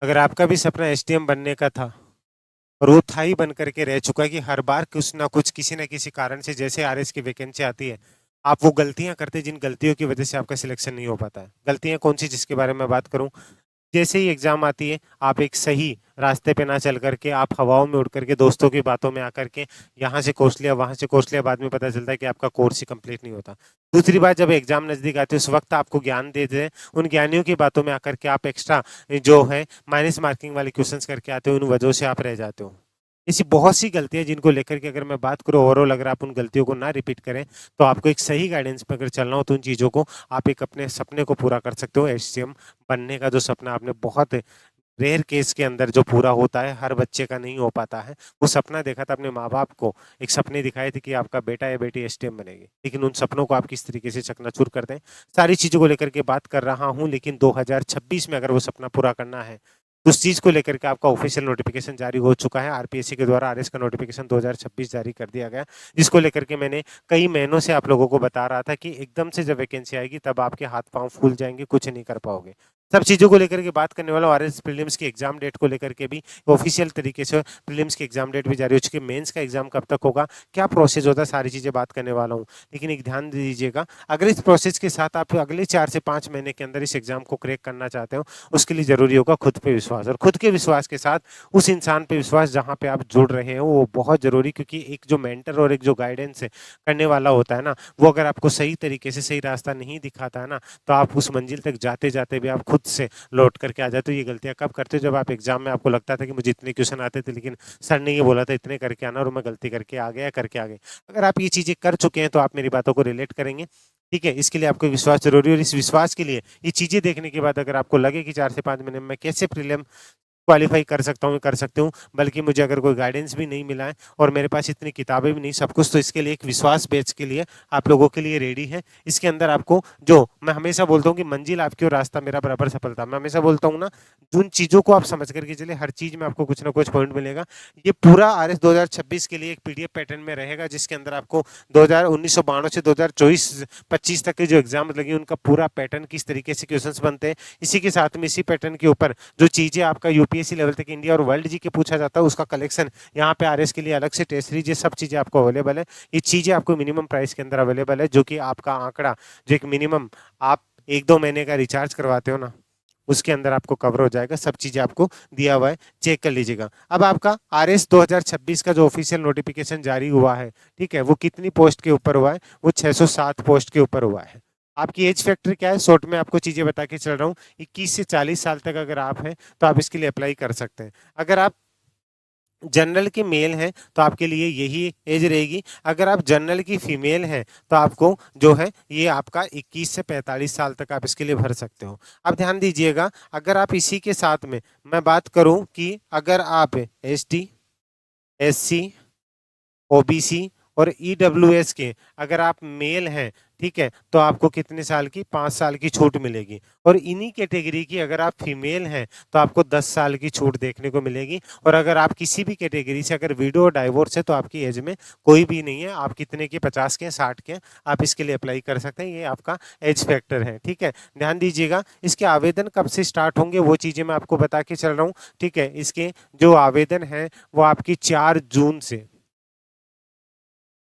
अगर आपका भी सपना एसडीएम बनने का था और वो था ही बन करके रह चुका है कि हर बार कुछ ना कुछ किसी ना किसी कारण से जैसे आरएस की वैकेंसी आती है, आप वो गलतियां करते हैं जिन गलतियों की वजह से आपका सिलेक्शन नहीं हो पाता है। गलतियां कौन सी जिसके बारे में बात करूं? जैसे ही एग्जाम आती है, आप एक सही रास्ते पे ना चल करके आप हवाओं में उड़ करके दोस्तों की बातों में आकर के यहाँ से कोर्स लिया वहां से कोर्स लिया, बाद में पता चलता है कि आपका कोर्स ही कंप्लीट नहीं होता। दूसरी बात, जब एग्जाम नजदीक आती है उस वक्त आपको ज्ञान देते हैं, उन ज्ञानियों की बातों में आकर के आप एक्स्ट्रा जो है माइनस मार्किंग वाले क्वेश्चंस करके आते हो, उन वजहों से आप रह जाते हो। ऐसी बहुत सी गलतियां जिनको लेकर के अगर मैं बात करूं ओवरऑल, अगर आप उन गलतियों को ना रिपीट करें तो आपको एक सही गाइडेंस पे अगर चलना हो तो उन चीज़ों को आप एक अपने सपने को पूरा कर सकते हो। एसडीएम बनने का जो सपना आपने बहुत रेयर केस के अंदर जो पूरा होता है, हर बच्चे का नहीं हो पाता है। वो सपना देखा था अपने माँ बाप को, एक सपने दिखाए थे कि आपका बेटा या बेटी एसडीएम बनेगी, लेकिन उन सपनों को आप किस तरीके से चकनाचूर कर दें, सारी चीज़ों को लेकर के बात कर रहा हूँ। लेकिन 2026 में अगर वो सपना पूरा करना है, उस चीज़ को लेकर के आपका ऑफिशियल नोटिफिकेशन जारी हो चुका है। आरपीएससी के द्वारा आरएस का नोटिफिकेशन 2026 जारी कर दिया गया, जिसको लेकर के मैंने कई महीनों से आप लोगों को बता रहा था कि एकदम से जब वैकेंसी आएगी तब आपके हाथ पांव फूल जाएंगे, कुछ नहीं कर पाओगे। सब चीज़ों को लेकर के बात करने वाला हूं। आरएस प्रीलिम्स की एग्जाम डेट को लेकर के भी ऑफिशियल तरीके से प्रीलिम्स की एग्जाम डेट भी जारी हो चुकी है। मेंस का एग्जाम कब तक होगा, क्या प्रोसेस होता है, सारी चीज़ें बात करने वाला हूँ। लेकिन एक ध्यान दीजिएगा, अगर इस प्रोसेस के साथ आप अगले 4 से 5 महीने के अंदर इस एग्जाम को क्रैक करना चाहते हो, उसके लिए जरूरी होगा खुद पे विश्वास, और खुद के विश्वास के साथ उस इंसान पे विश्वास जहाँ पे आप जुड़ रहे हो वो बहुत जरूरी, क्योंकि एक जो मेंटर और एक जो गाइडेंस है करने वाला होता है ना, वो अगर आपको सही तरीके से सही रास्ता नहीं दिखाता है ना, तो आप उस मंजिल तक जाते जाते भी आप खुद से लौट करके आ जाते हो। ये गलतियां कब करते हो? जब आप एग्जाम में आपको लगता था कि मुझे इतने क्वेश्चन आते थे लेकिन सर ने ये बोला था इतने करके आना, और मैं गलती करके आ गया करके आ गए। अगर आप ये चीजें कर चुके हैं तो आप मेरी बातों को रिलेट करेंगे। ठीक है, इसके लिए आपको विश्वास जरूरी है, और इस विश्वास के लिए ये चीजें देखने के बाद अगर आपको लगे कि 4 से 5 महीने में मैं कैसे प्रीलिम क्वालीफाई कर सकता हूँ, कर सकते हूँ, बल्कि मुझे अगर कोई गाइडेंस भी नहीं मिला है और मेरे पास इतनी किताबें भी नहीं सब कुछ, तो इसके लिए एक विश्वास बैच के लिए आप लोगों के लिए रेडी है। इसके अंदर आपको, जो मैं हमेशा बोलता हूँ कि मंजिल आपकी और रास्ता मेरा बराबर सफलता, मैं हमेशा बोलता हूँ ना, जिन चीज़ों को आप समझ करके चले हर चीज़ में आपको कुछ ना कुछ पॉइंट मिलेगा। ये पूरा आरएस 2026 के लिए एक पीडीएफ पैटर्न में रहेगा, जिसके अंदर आपको 1992 से 2024-25 तक के जो एग्जाम लगे उनका पूरा पैटर्न, किस तरीके से क्वेश्चंस बनते हैं, इसी के साथ में इसी पैटर्न के ऊपर जो चीज़ें आपका यूपीएससी लेवल तक इंडिया और वर्ल्ड जी के पूछा जाता है उसका कलेक्शन यहाँ पे आरएस के लिए अलग से टेस्ट सीरीज, ये सब चीज़ें आपको अवेलेबल है। ये चीज़ें आपको मिनिमम प्राइस के अंदर अवेलेबल है, जो कि आपका आंकड़ा, जो एक मिनिमम आप 1-2 महीने का रिचार्ज करवाते हो ना, उसके अंदर आपको कवर हो जाएगा। सब चीजें आपको दिया हुआ है, चेक कर लीजिएगा। अब आपका आरएस 2026 का जो ऑफिशियल नोटिफिकेशन जारी हुआ है, ठीक है, वो कितनी पोस्ट के ऊपर हुआ है? वो 607 पोस्ट के ऊपर हुआ है। आपकी एज फैक्टर क्या है? शॉर्ट में आपको चीजें बता के चल रहा हूँ। 21 से 40 साल तक अगर आप हैं तो आप इसके लिए अप्लाई कर सकते हैं। अगर आप जनरल के मेल हैं तो आपके लिए यही एज रहेगी। अगर आप जनरल की फीमेल हैं तो आपको जो है ये आपका 21 से 45 साल तक आप इसके लिए भर सकते हो। अब ध्यान दीजिएगा, अगर आप इसी के साथ में मैं बात करूं कि अगर आप एसटी, एससी, ओबीसी और ईडब्ल्यूएस के अगर आप मेल हैं, ठीक है, तो आपको कितने साल की? 5 साल की छूट मिलेगी। और इन्हीं कैटेगरी की अगर आप फीमेल हैं तो आपको 10 साल की छूट देखने को मिलेगी। और अगर आप किसी भी कैटेगरी से अगर विडो डाइवोर्स है तो आपकी एज में कोई भी नहीं है, आप कितने के, 50 के, 60 के, आप इसके लिए अप्लाई कर सकते हैं। ये आपका एज फैक्टर है, ठीक है। ध्यान दीजिएगा, इसके आवेदन कब से स्टार्ट होंगे वो चीज़ें मैं आपको बता के चल रहा हूँ, ठीक है। इसके जो आवेदन है वो आपकी 4 जून से,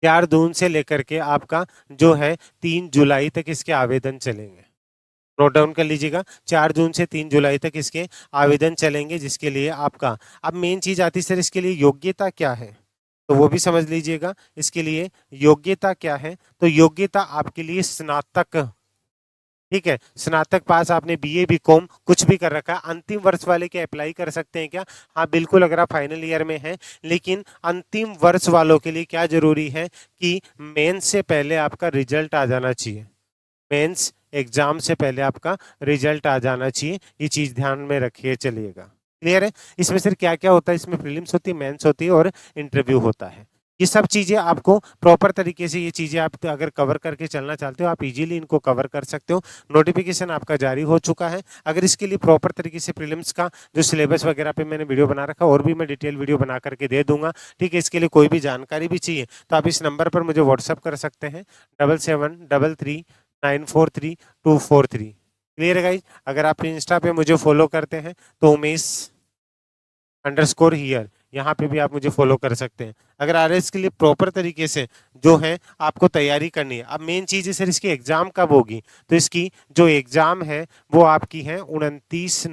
4 जून से लेकर के आपका जो है 3 जुलाई तक इसके आवेदन चलेंगे। नोट डाउन कर लीजिएगा, 4 जून से 3 जुलाई तक इसके आवेदन चलेंगे, जिसके लिए आपका, अब मेन चीज आती है सर इसके लिए योग्यता क्या है, तो वो भी समझ लीजिएगा। इसके लिए योग्यता क्या है? तो योग्यता आपके लिए स्नातक, ठीक है, स्नातक पास, आपने बीए बीकॉम कुछ भी कर रखा है। अंतिम वर्ष वाले के अप्लाई कर सकते हैं क्या? हाँ बिल्कुल, अगर आप फाइनल ईयर में हैं। लेकिन अंतिम वर्ष वालों के लिए क्या जरूरी है कि मेंस से पहले आपका रिजल्ट आ जाना चाहिए। मेंस एग्जाम से पहले आपका रिजल्ट आ जाना चाहिए, ये चीज ध्यान में रखिए, चलिएगा। क्लियर है? इसमें सिर्फ क्या क्या होता है, इसमें प्रीलिम्स होती है, मेंस होती है और इंटरव्यू होता है। ये सब चीजें आपको प्रॉपर तरीके से, ये चीजें आप अगर कवर करके चलना चाहते हो आप इजीली इनको कवर कर सकते हो। नोटिफिकेशन आपका जारी हो चुका है। अगर इसके लिए प्रॉपर तरीके से प्रीलिम्स का जो सिलेबस वगैरह पे मैंने वीडियो बना रखा, और भी मैं डिटेल वीडियो बना करके दे दूंगा, ठीक है। इसके लिए कोई भी जानकारी भी चाहिए तो आप इस नंबर पर मुझे व्हाट्सअप कर सकते हैं, 7733943243। क्लियर है गाइज? अगर आप इंस्टा पे मुझे फॉलो करते हैं तो उमेश अंडरस्कोर हियर, यहाँ पे भी आप मुझे फॉलो कर सकते हैं। अगर आरएस के लिए प्रॉपर तरीके से जो है आपको तैयारी करनी है। अब मेन चीज़ है सर इसकी एग्ज़ाम कब होगी, तो इसकी जो एग्ज़ाम है वो आपकी है 29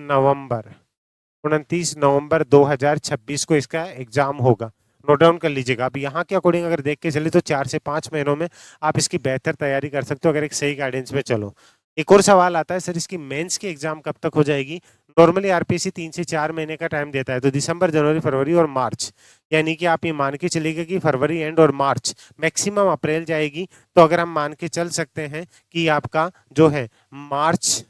नवंबर 2026 को इसका एग्ज़ाम होगा। नोट डाउन कर लीजिएगा। अब यहाँ के अकॉर्डिंग अगर देख के चले तो 4 से 5 महीनों में आप इसकी बेहतर तैयारी कर सकते हो अगर एक सही गाइडेंस में चलो। एक और सवाल आता है सर इसकी मेंस की एग्जाम कब तक हो जाएगी। नॉर्मली आरपीएससी 3 से 4 महीने का टाइम देता है, तो दिसंबर, जनवरी, फरवरी और मार्च, यानी कि आप ये मान के चलिएगा कि फरवरी एंड और मार्च, मैक्सिमम अप्रैल जाएगी। तो अगर हम मान के चल सकते हैं कि आपका जो है मार्च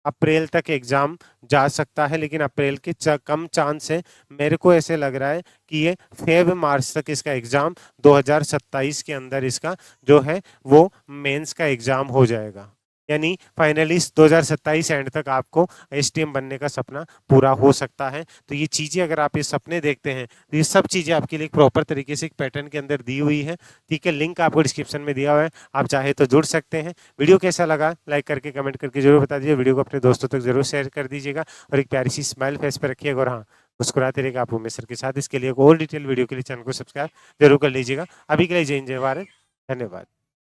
अप्रैल तक एग्जाम जा सकता है, लेकिन अप्रैल के कम चांस है। मेरे को ऐसे लग रहा है कि ये फेब मार्च तक इसका एग्जाम 2027 के अंदर इसका जो है वो मेंस का एग्जाम हो जाएगा। यानी फाइनली 2027 एंड तक आपको एसटीएम बनने का सपना पूरा हो सकता है। तो ये चीज़ें अगर आप ये सपने देखते हैं तो ये सब चीज़ें आपके लिए एक प्रॉपर तरीके से एक पैटर्न के अंदर दी हुई है। ठीक है, लिंक आपको डिस्क्रिप्शन में दिया हुआ है, आप चाहे तो जुड़ सकते हैं। वीडियो कैसा लगा लाइक करके कमेंट करके जरूर बता दीजिए। वीडियो को अपने दोस्तों तक जरूर शेयर कर दीजिएगा और एक प्यारी सी स्माइल फेस पर रखिएगा। और हाँ, मुस्कुराते रहेगा आप उमेश सर के साथ। इसके लिए और डिटेल वीडियो के लिए चैनल को सब्सक्राइब जरूर कर लीजिएगा। अभी के लिए जय हिंद, जय भारत, धन्यवाद।